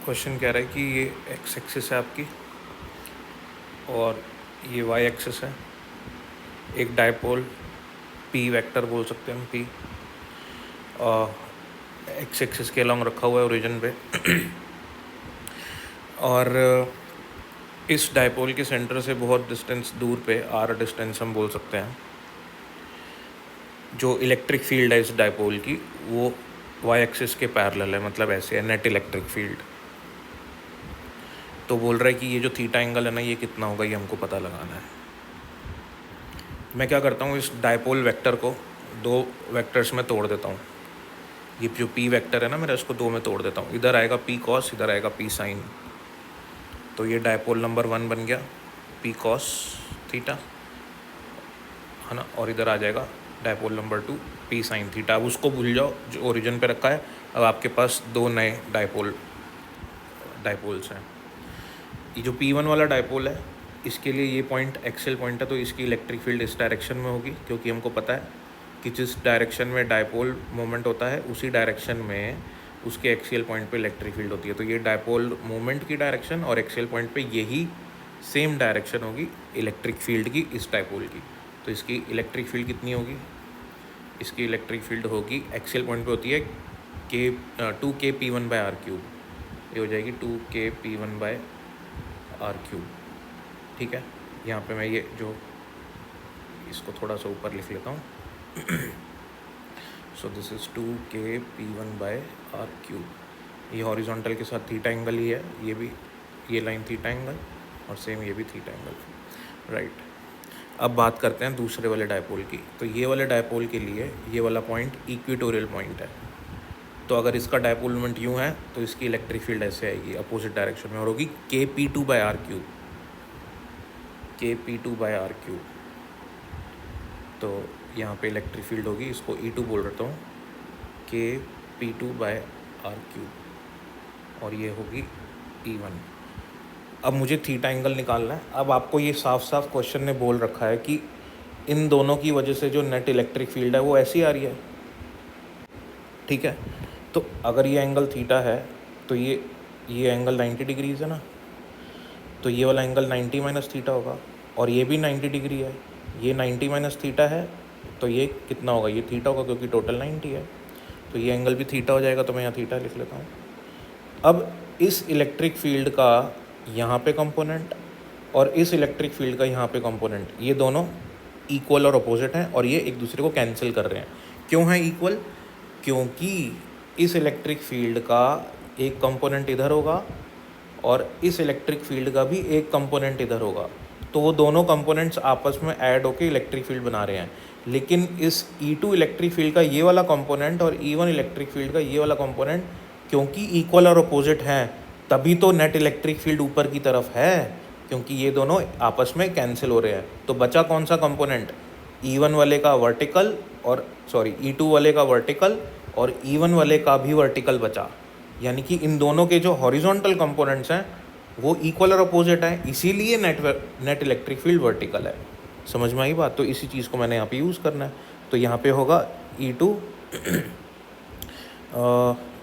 Question कह रहा है कि ये एक्स एक्सिस है आपकी और ये वाई एक्सिस है। एक डायपोल पी वेक्टर बोल सकते हैं हम, पी एक्स एक्सिस के अलॉन्ग रखा हुआ है ओरिजिन पे और इस डायपोल के सेंटर से बहुत डिस्टेंस दूर पे, आर डिस्टेंस हम बोल सकते हैं, जो इलेक्ट्रिक फील्ड है इस डायपोल की वो वाई एक्सिस के पैरेलल है, मतलब ऐसे है नेट इलेक्ट्रिक फील्ड। तो बोल रहा है कि ये जो थीटा एंगल है ना, ये कितना होगा, ये हमको पता लगाना है। मैं क्या करता हूँ, इस डायपोल वेक्टर को दो वेक्टर्स में तोड़ देता हूँ। ये जो पी वेक्टर है ना मेरा, इसको दो में तोड़ देता हूँ। इधर आएगा पी कॉस, इधर आएगा पी साइन। तो ये डायपोल नंबर 1 बन गया पी कॉस थीटा, है ना, और इधर आ जाएगा dipole number 2 P sine theta. अब उसको भूल जाओ जो ओरिजिन पे रखा है। अब आपके पास दो नए डायपोल्स हैं। ये जो P1 वाला डायपोल है, इसके लिए ये पॉइंट एक्सियल पॉइंट है, तो इसकी इलेक्ट्रिक फील्ड इस डायरेक्शन में होगी, क्योंकि हमको पता है कि जिस डायरेक्शन में डायपोल मोमेंट होता है उसी डायरेक्शन में उसके एक्सियल पॉइंट पे इलेक्ट्रिक फील्ड होती है। तो ये डायपोल मोमेंट की डायरेक्शन और एक्सियल पॉइंट पे यही सेम डायरेक्शन होगी इलेक्ट्रिक फील्ड की, इस डायपोल की। तो इसकी इलेक्ट्रिक फील्ड कितनी होगी, इसकी इलेक्ट्रिक फील्ड होगी, एक्सियल पॉइंट पे होती है के 2kp1/r³। ये हो जाएगी 2kp1/r³। ठीक है, यहाँ पे मैं ये जो इसको थोड़ा सा ऊपर लिख लेता हूँ। So this is 2kp1/r³। ये हॉरिजॉन्टल के साथ थीटा एंगल ही है, ये भी, ये लाइन थीटा एंगल और सेम ये भी थीटा एंगल, राइट। अब बात करते हैं दूसरे वाले डायपोल की। तो ये वाले डायपोल के लिए ये वाला पॉइंट इक्वेटोरियल पॉइंट है। तो अगर इसका डायपोल मोमेंट यूँ है तो इसकी इलेक्ट्रिक फील्ड ऐसे आएगी अपोजिट डायरेक्शन में और होगी kp2/r³। kp2/r³। तो यहाँ पे इलेक्ट्रिक फील्ड होगी, इसको E2 बोल रहा हूँ, kp2/r³, और ये होगी E1। अब मुझे थीटा एंगल निकालना है। अब आपको ये साफ साफ क्वेश्चन ने बोल रखा है कि इन दोनों की वजह से जो नेट इलेक्ट्रिक फील्ड है वो ऐसी आ रही है, ठीक है। तो अगर ये एंगल थीटा है तो ये एंगल 90 डिग्रीज है ना, तो ये वाला एंगल 90 माइनस थीटा होगा, और ये भी 90 डिग्री है। ये 90 माइनस थीटा है, तो ये कितना होगा, ये थीटा होगा, क्योंकि टोटल 90 है, तो ये एंगल भी थीटा हो जाएगा। तो मैं यहाँ थीटा लिख लेता हूँ। अब इस इलेक्ट्रिक फील्ड का यहाँ पे कंपोनेंट और इस इलेक्ट्रिक फील्ड का यहाँ पे कंपोनेंट, ये दोनों इक्वल और अपोजिट हैं, और ये एक दूसरे को कैंसिल कर रहे हैं। क्यों है इक्वल, क्योंकि इस इलेक्ट्रिक फील्ड का एक कंपोनेंट इधर होगा और इस इलेक्ट्रिक फील्ड का भी एक कंपोनेंट इधर होगा, तो वो दोनों कंपोनेंट्स आपस में ऐड होकर इलेक्ट्रिक फील्ड बना रहे हैं। लेकिन इस E2 इलेक्ट्रिक फील्ड का ये वाला कंपोनेंट और E1 इलेक्ट्रिक फील्ड का ये वाला कंपोनेंट क्योंकि इक्वल और अपोजिट हैं, तभी तो नेट इलेक्ट्रिक फील्ड ऊपर की तरफ है, क्योंकि ये दोनों आपस में कैंसिल हो रहे हैं। तो बचा कौन सा कंपोनेंट, E1 वाले का वर्टिकल और E2 वाले का वर्टिकल और E1 वाले का भी वर्टिकल बचा। यानी कि इन दोनों के जो हॉरिजॉन्टल कंपोनेंट्स हैं वो इक्वल और अपोजिट हैं, इसीलिए नेट इलेक्ट्रिक फील्ड वर्टिकल है। समझ में आई बात। तो इसी चीज़ को मैंने यहाँ पे यूज़ करना है। तो यहाँ पे होगा E2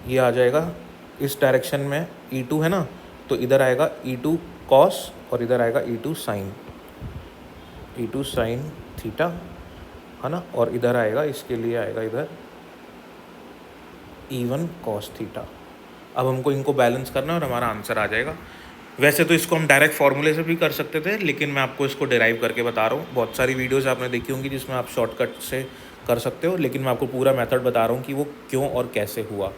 ये आ जाएगा इस डायरेक्शन में, E2 है ना, तो इधर आएगा E2 कॉस और इधर आएगा E2 साइन थीटा, है ना, और इधर आएगा, इसके लिए आएगा इधर E1 कॉस थीटा। अब हमको इनको बैलेंस करना है और हमारा आंसर आ जाएगा। वैसे तो इसको हम डायरेक्ट फार्मूले से भी कर सकते थे, लेकिन मैं आपको इसको डिराइव करके बता रहा हूँ। बहुत सारी वीडियोस आपने देखी होंगी जिसमें आप शॉर्टकट से कर सकते हो, लेकिन मैं आपको पूरा मेथड बता रहा हूँ कि वो क्यों और कैसे हुआ,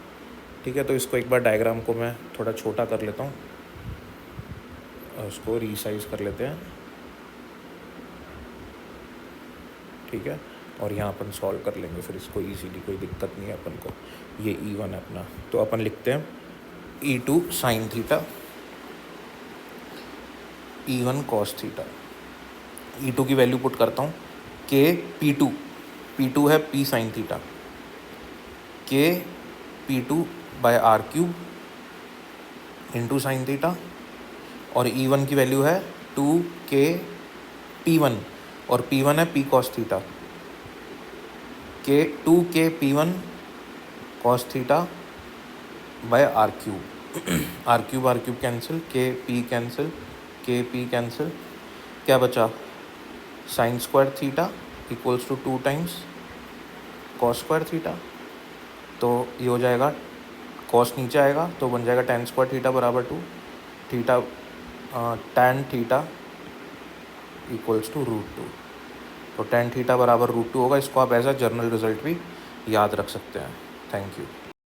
ठीक है। तो इसको एक बार डायग्राम को मैं थोड़ा छोटा कर लेता हूँ और उसको रीसाइज कर लेते हैं, ठीक है, और यहाँ अपन सॉल्व कर लेंगे फिर इसको ईजीली, कोई दिक्कत नहीं है अपन को। ये E1 है अपना, तो अपन लिखते हैं E2 sine theta, E1 cos theta. E2 की वैल्यू पुट करता हूँ, P2 है P sine theta, kp2/r³ into sine theta, और E1 की वैल्यू है 2kp1 और P1 है P cos theta, 2kp1 cos theta. R cube cancel, K P cancel, K P cancel, क्या बचा, sine square theta equals to 2 times cos square theta. तो ये हो जाएगा, कॉस नीचे आएगा तो बन जाएगा tan स्क्वायर थीटा बराबर 2, theta tan theta equals to √2। तो tan थीटा बराबर √2 होगा। इसको आप एज अ जर्नल रिजल्ट भी याद रख सकते हैं। Thank you.